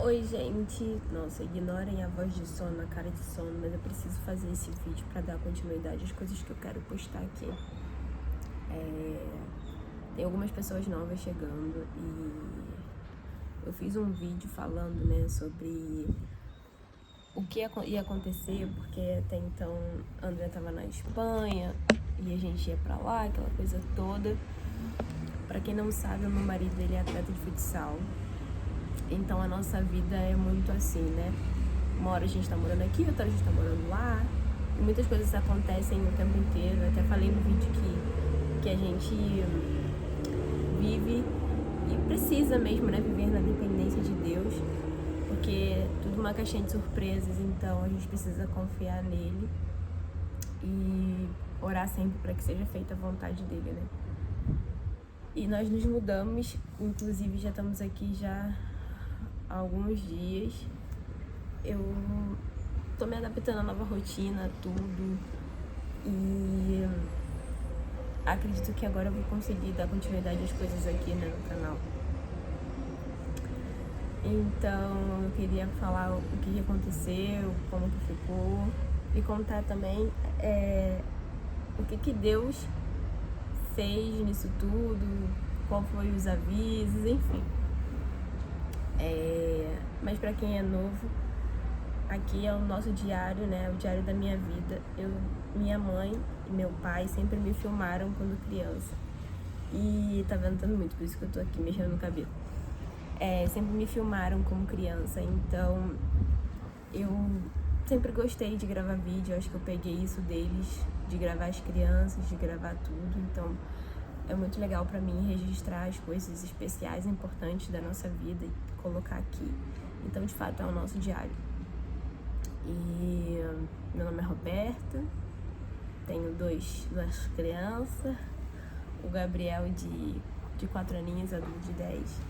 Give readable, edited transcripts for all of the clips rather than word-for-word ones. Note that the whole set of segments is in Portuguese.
Oi, gente. Nossa, ignorem a voz de sono, a cara de sono, mas eu preciso fazer esse vídeo pra dar continuidade às coisas que eu quero postar aqui. Tem algumas pessoas novas chegando e eu fiz um vídeo falando, né, sobre o que ia acontecer, porque até então André tava na Espanha e a gente ia pra lá, aquela coisa toda. Pra quem não sabe, o meu marido, ele é atleta de futsal. Então a nossa vida é muito assim, né? Uma hora a gente tá morando aqui, outra hora a gente tá morando lá. E muitas coisas acontecem o tempo inteiro. Eu até falei no vídeo que a gente vive e precisa mesmo, né? Viver na dependência de Deus. Porque é tudo uma caixinha de surpresas, então a gente precisa confiar nele e orar sempre para que seja feita a vontade dele, né? E nós nos mudamos, inclusive já estamos aqui já há alguns dias. Eu tô me adaptando à nova rotina, tudo, e acredito que agora eu vou conseguir dar continuidade às coisas aqui, né, no canal. Então eu queria falar o que aconteceu, como que ficou, e contar também o que Deus fez nisso tudo, qual foi os avisos, enfim. Mas pra quem é novo, aqui é o nosso diário, né? O diário da minha vida. Minha mãe e meu pai sempre me filmaram quando criança. E tá ventando muito, por isso que eu tô aqui mexendo no cabelo. Sempre me filmaram como criança, então eu sempre gostei de gravar vídeo. Eu acho que eu peguei isso deles, de gravar as crianças, de gravar tudo. Então é muito legal pra mim registrar as coisas especiais, importantes da nossa vida e colocar aqui. Então, de fato, é o nosso diário. E meu nome é Roberta, tenho duas crianças, o Gabriel de 4 aninhos, adulto de 10,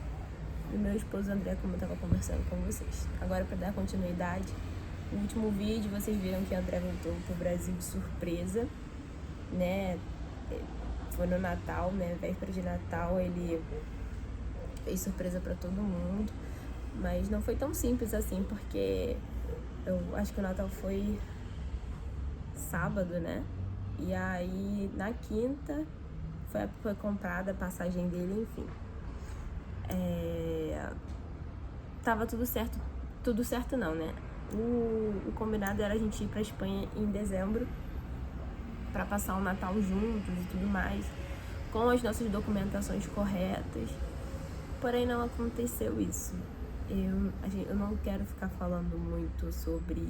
e meu esposo André, como eu estava conversando com vocês. Agora, para dar continuidade, no último vídeo vocês viram que o André voltou pro Brasil de surpresa, né? Foi no Natal, né? Véspera de Natal, ele fez surpresa para todo mundo, mas não foi tão simples assim, porque eu acho que o Natal foi sábado, né? E aí, na quinta, foi comprada a passagem dele, enfim. Tava tudo certo não, né? O combinado era a gente ir pra Espanha em dezembro pra passar o Natal juntos e tudo mais, com as nossas documentações corretas. Porém, não aconteceu isso. Eu não quero ficar falando muito sobre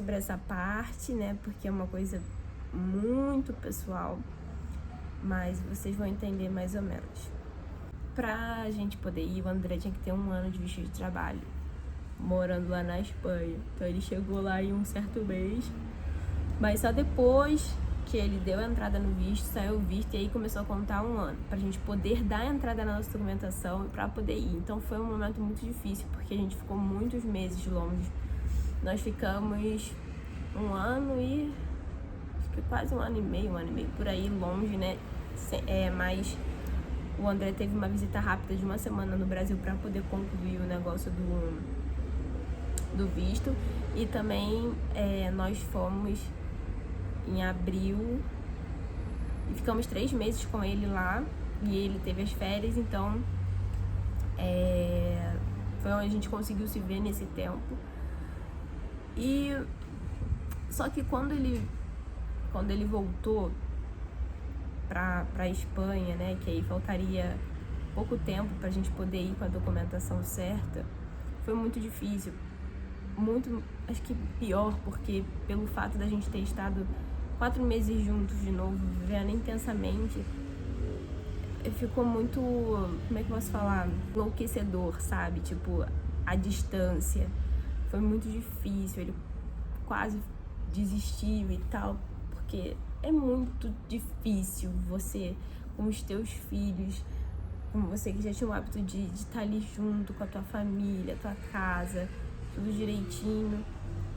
essa parte, né? Porque é uma coisa muito pessoal, mas vocês vão entender mais ou menos. Pra gente poder ir, o André tinha que ter 1 ano de visto de trabalho, morando lá na Espanha. Então ele chegou lá em um certo mês, mas só depois que ele deu a entrada no visto, saiu o visto e aí começou a contar 1 ano, pra gente poder dar a entrada na nossa documentação e pra poder ir. Então foi um momento muito difícil, porque a gente ficou muitos meses longe. Nós ficamos 1 ano e acho que quase 1 ano e meio por aí longe, né? Mas o André teve uma visita rápida de 1 semana no Brasil pra poder concluir o negócio do visto. E também nós fomos em abril e ficamos 3 meses com ele lá, e ele teve as férias, então foi onde a gente conseguiu se ver nesse tempo. E só que quando ele voltou pra Espanha, né, que aí faltaria pouco tempo pra gente poder ir com a documentação certa, foi muito difícil, muito, acho que pior, porque pelo fato da gente ter estado 4 meses juntos de novo, vivendo intensamente, ficou muito, como é que eu posso falar, enlouquecedor, sabe? Tipo, a distância foi muito difícil, ele quase desistiu e tal, porque é muito difícil você, com os teus filhos, como você que já tinha o hábito de estar ali junto com a tua família, tua casa, tudo direitinho,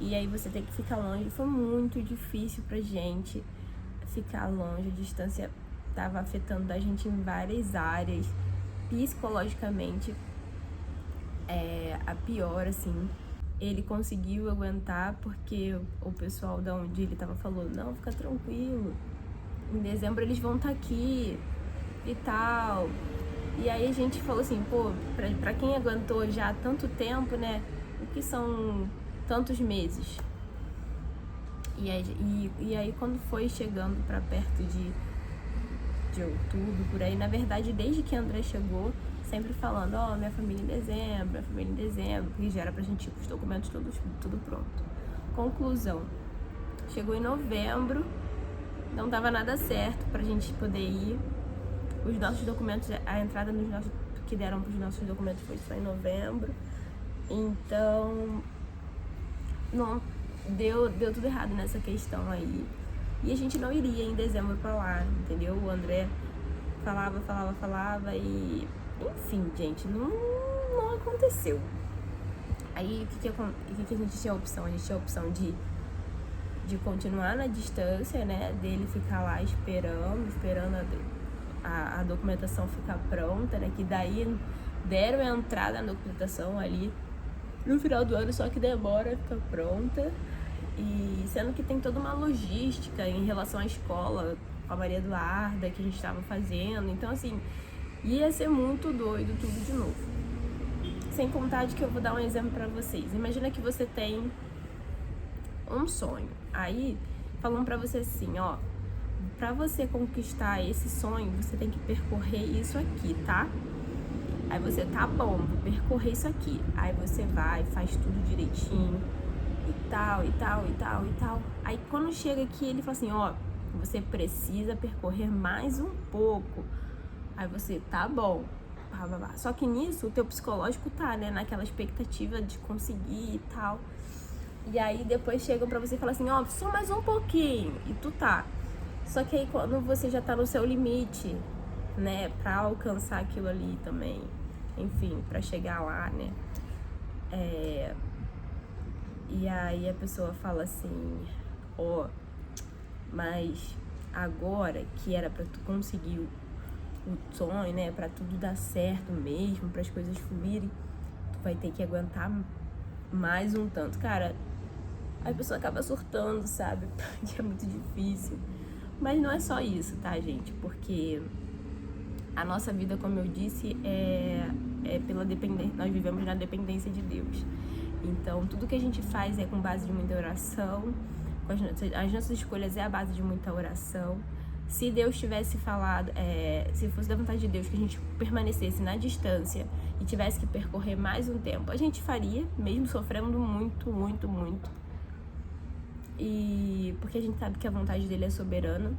e aí você tem que ficar longe. Foi muito difícil pra gente ficar longe, a distância estava afetando a gente em várias áreas, psicologicamente. a pior, assim. Ele conseguiu aguentar porque o pessoal da onde ele tava falou, não, fica tranquilo, em dezembro eles vão estar aqui e tal. E aí a gente falou assim, pô, pra quem aguentou já há tanto tempo, né, o que são tantos meses? E aí quando foi chegando pra perto de outubro, por aí, na verdade, desde que André chegou, sempre falando, ó, minha família em dezembro, porque já era pra gente ir com os documentos tudo pronto. Conclusão, chegou em novembro, não dava nada certo pra gente poder ir. Os nossos documentos, a entrada que deram pros nossos documentos foi só em novembro. Então, não, deu tudo errado nessa questão aí. E a gente não iria em dezembro pra lá, entendeu? O André falava e... Enfim, gente, não aconteceu. Aí, o que a gente tinha a opção? A gente tinha a opção de continuar na distância, né? Dele ficar lá esperando a documentação ficar pronta, né? Que daí deram a entrada na documentação ali no final do ano, só que demora a ficar pronta. E sendo que tem toda uma logística em relação à escola, com a Maria Eduarda, que a gente estava fazendo. Então, assim, ia ser muito doido tudo de novo. Sem contar de que eu vou dar um exemplo pra vocês. Imagina que você tem um sonho. Aí, falam pra você assim, ó, pra você conquistar esse sonho, você tem que percorrer isso aqui, tá? Aí você, tá bom, vou percorrer isso aqui. Aí você vai, faz tudo direitinho, e tal. Aí quando chega aqui, ele fala assim, ó, você precisa percorrer mais um pouco. Aí você, tá bom. Só que nisso, o teu psicológico tá, né, naquela expectativa de conseguir e tal. E aí depois chegam pra você e falam assim, ó, só mais um pouquinho. E tu tá. Só que aí quando você já tá no seu limite, né, pra alcançar aquilo ali também, enfim, pra chegar lá, né, e aí a pessoa fala assim, ó, mas agora que era pra tu conseguir o sonho, né, pra tudo dar certo mesmo, para as coisas fluírem, tu vai ter que aguentar mais um tanto. Cara, a pessoa acaba surtando, sabe, porque é muito difícil. Mas não é só isso, tá, gente? Porque a nossa vida, como eu disse, é pela dependência, nós vivemos na dependência de Deus. Então, tudo que a gente faz é com base de muita oração, as nossas escolhas é a base de muita oração. Se Deus tivesse falado, se fosse da vontade de Deus que a gente permanecesse na distância e tivesse que percorrer mais um tempo, a gente faria, mesmo sofrendo muito. E porque a gente sabe que a vontade dele é soberana.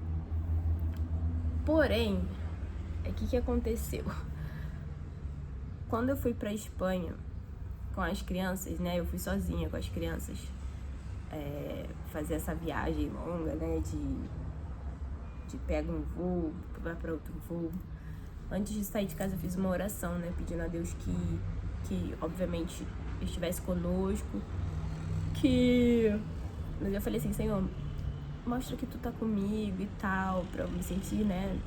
Porém, o que aconteceu? Quando eu fui pra Espanha com as crianças, né? Eu fui sozinha com as crianças fazer essa viagem longa, né? De pega um voo, vai pra outro voo. Antes de sair de casa eu fiz uma oração, né? Pedindo a Deus que obviamente estivesse conosco. Mas eu falei assim, Senhor, mostra que tu tá comigo e tal, pra eu me sentir, né?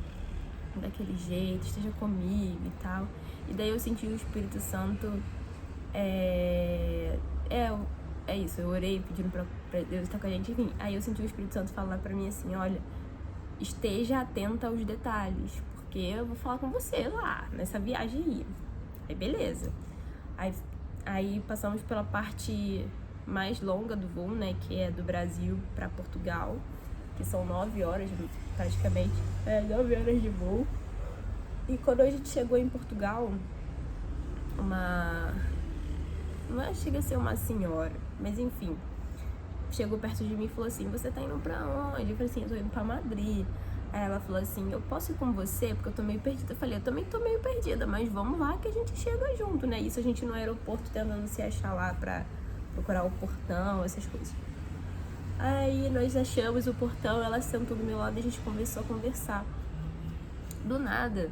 Daquele jeito, esteja comigo e tal. E daí eu senti o Espírito Santo, é isso, eu orei pedindo pra Deus estar com a gente, enfim. Aí eu senti o Espírito Santo falar pra mim assim, olha, esteja atenta aos detalhes, porque eu vou falar com você lá, nessa viagem aí. Aí beleza. Aí passamos pela parte mais longa do voo, né, que é do Brasil pra Portugal, que são 9 horas praticamente, 9 horas de voo. E quando a gente chegou em Portugal, não chega a ser uma senhora, mas enfim, chegou perto de mim e falou assim, você tá indo pra onde? Eu falei assim, eu tô indo pra Madrid. Aí ela falou assim, eu posso ir com você? Porque eu tô meio perdida. Eu falei, eu também tô meio perdida, mas vamos lá que a gente chega junto, né? Isso a gente no aeroporto tentando se achar lá pra procurar o portão, essas coisas. Aí nós achamos o portão, ela sentou do meu lado e a gente começou a conversar. Do nada.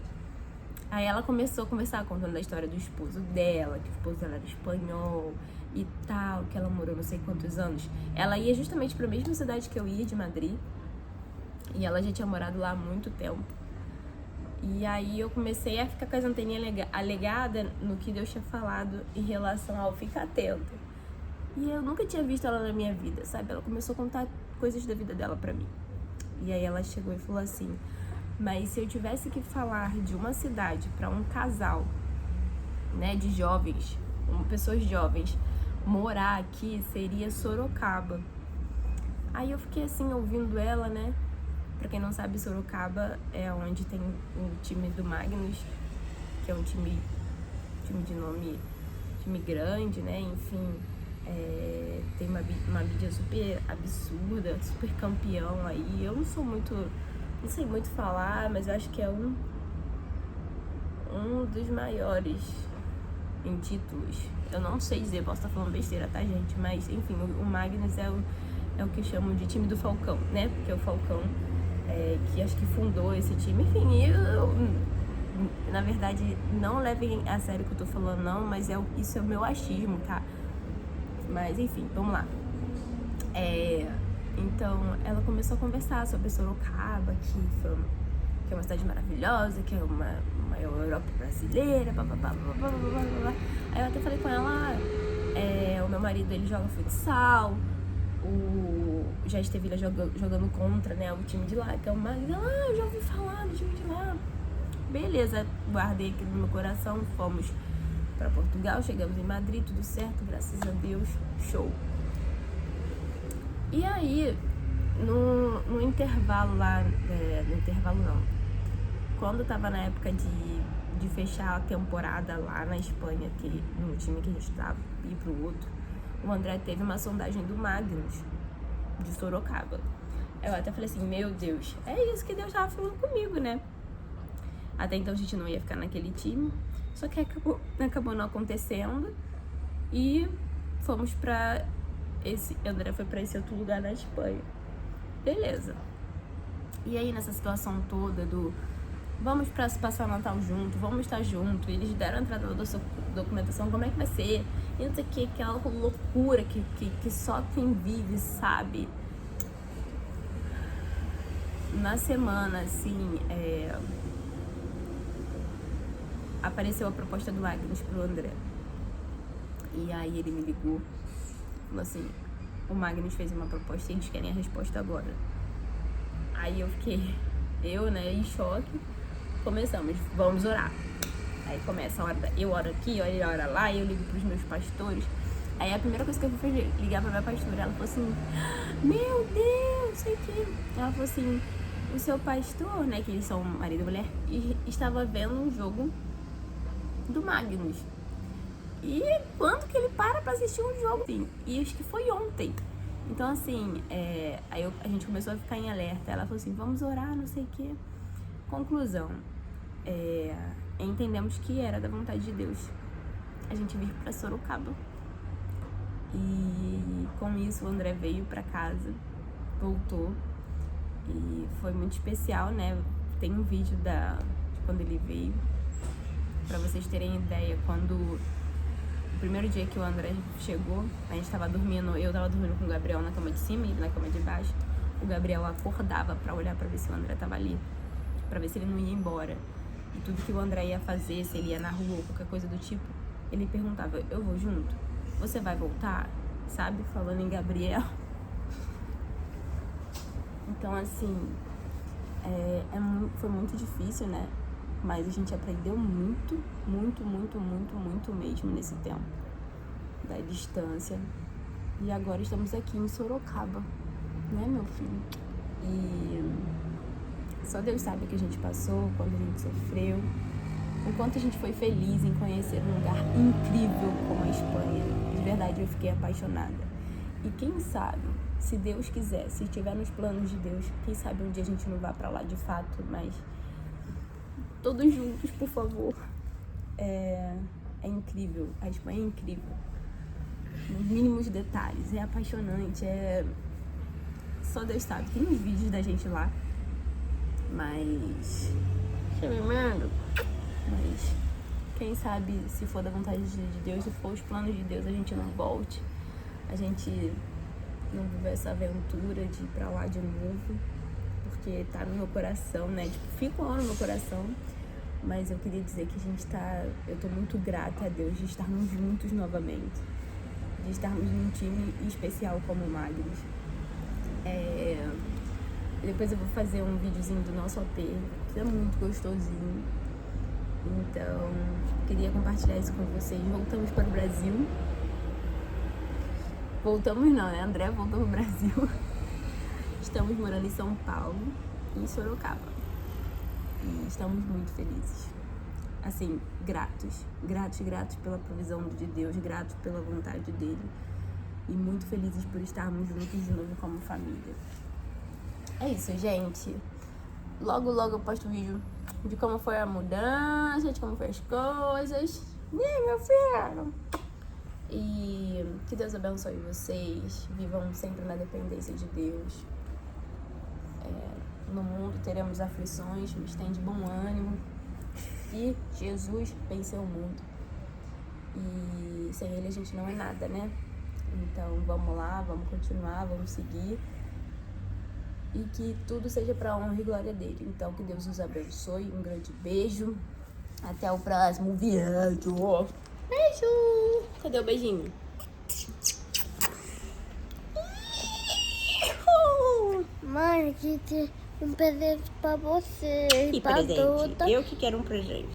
Aí ela começou a conversar, contando a história do esposo dela, que o esposo dela era espanhol e tal, que ela morou não sei quantos anos. Ela ia justamente pra mesma cidade que eu ia, de Madrid, e ela já tinha morado lá há muito tempo. E aí eu comecei a ficar com as anteninhas ligadas no que Deus tinha falado em relação ao ficar atento. E eu nunca tinha visto ela na minha vida, sabe? Ela começou a contar coisas da vida dela pra mim. E aí ela chegou e falou assim: mas se eu tivesse que falar de uma cidade pra um casal, né, de jovens, pessoas jovens, morar aqui, seria Sorocaba. Aí eu fiquei assim, ouvindo ela, né? Pra quem não sabe, Sorocaba é onde tem o time do Magnus, que é um time de nome, time grande, né? Enfim, tem uma mídia super absurda, super campeão aí. Eu não sei muito falar, mas eu acho que é um dos maiores em títulos. Eu não sei dizer, posso estar falando besteira, tá, gente? Mas, enfim, o Magnus é o que chamam de time do Falcão, né? Porque é o Falcão que acho que fundou esse time. Enfim, na verdade, não levem a sério o que eu tô falando, não, mas isso é o meu achismo, tá? Mas, enfim, vamos lá. Então, ela começou a conversar sobre Sorocaba, que é uma cidade maravilhosa, que é uma Europa brasileira, blá, blá, blá, blá, blá, blá, blá. Aí eu até falei com ela, o meu marido, ele joga futsal, já esteve lá jogando contra, né, o time de lá, que é o Magnus. Eu já ouvi falar do time de lá. Beleza, guardei aqui no meu coração, fomos pra Portugal, chegamos em Madrid, tudo certo, graças a Deus, show. E aí, no intervalo lá, no intervalo não, quando tava na época de fechar a temporada lá na Espanha, no time que a gente tava, ir pro outro, o André teve uma sondagem do Magnus, de Sorocaba. Eu até falei assim, meu Deus, é isso que Deus tava falando comigo, né? Até então a gente não ia ficar naquele time, só que acabou não acontecendo e fomos pra André foi pra esse outro lugar na Espanha. Beleza. E aí nessa situação toda vamos passar o Natal junto, vamos estar junto, eles deram a entrada da documentação, como é que vai ser? E não sei o que, aquela loucura que só quem vive sabe. Na semana, assim, apareceu a proposta do Magnus pro André. E aí ele me ligou, falou assim, o Magnus fez uma proposta e eles querem a resposta agora. Aí eu fiquei, né, em choque. Começamos, vamos orar. Aí começa a hora, eu oro aqui, ele ora lá, eu ligo pros meus pastores. Aí a primeira coisa que eu fiz foi ligar pra minha pastora. Ela falou assim, meu Deus, sei que. Ela falou assim, o seu pastor, né, que eles são marido e mulher, estava vendo um jogo do Magnus. E quando que ele para pra assistir um jogo? Assim, e acho que foi ontem. Então, assim, aí a gente começou a ficar em alerta. Ela falou assim, vamos orar, não sei o quê. Conclusão, entendemos que era da vontade de Deus a gente vir pra Sorocaba. E com isso o André veio pra casa, voltou. E foi muito especial, né? Tem um vídeo de quando ele veio. Pra vocês terem ideia, o primeiro dia que o André chegou, a gente tava dormindo, eu tava dormindo com o Gabriel na cama de cima e ele na cama de baixo. O Gabriel acordava pra olhar pra ver se o André tava ali, pra ver se ele não ia embora. E tudo que o André ia fazer, se ele ia na rua ou qualquer coisa do tipo, ele perguntava, eu vou junto? Você vai voltar? Sabe? Falando em Gabriel. Então, assim, foi muito difícil, né? Mas a gente aprendeu muito, muito, muito, muito, muito mesmo nesse tempo da distância. E agora estamos aqui em Sorocaba, né, meu filho? E só Deus sabe o que a gente passou, quando a gente sofreu, o quanto a gente foi feliz em conhecer um lugar incrível como a Espanha. De verdade, eu fiquei apaixonada. E quem sabe, se Deus quiser, se estiver nos planos de Deus, quem sabe um dia a gente não vá pra lá de fato, mas todos juntos, por favor. É incrível, a Espanha é incrível. Nos mínimos detalhes, é apaixonante, só Deus sabe. Tem uns vídeos da gente lá, mas quem sabe, se for da vontade de Deus, se for os planos de Deus, a gente não volte, a gente não vive essa aventura de ir pra lá de novo, porque tá no meu coração, né? Tipo, fica lá no meu coração. Mas eu queria dizer que eu tô muito grata a Deus de estarmos juntos novamente. De estarmos num time especial como o Magres. Depois eu vou fazer um videozinho do nosso AP, que é muito gostosinho. Então, queria compartilhar isso com vocês. Voltamos para o Brasil. Voltamos não, né? André voltou pro Brasil. Estamos morando em São Paulo e em Sorocaba. E estamos muito felizes. Assim, gratos pela provisão de Deus, gratos pela vontade dele. E muito felizes por estarmos juntos de novo como família. É isso, gente. Logo eu posto vídeo de como foi a mudança, de como foi as coisas. Meu filho! E que Deus abençoe vocês. Vivam sempre na dependência de Deus. No mundo teremos aflições, mas tem de bom ânimo. E Jesus venceu o mundo. E sem ele a gente não é nada, né? Então vamos lá, vamos continuar, vamos seguir. E que tudo seja para a honra e glória dele. Então que Deus os abençoe. Um grande beijo. Até o próximo vídeo. Beijo! Cadê o beijinho? Mãe, que tem um presente pra você. Que pra presente? Duda. Eu que quero um presente.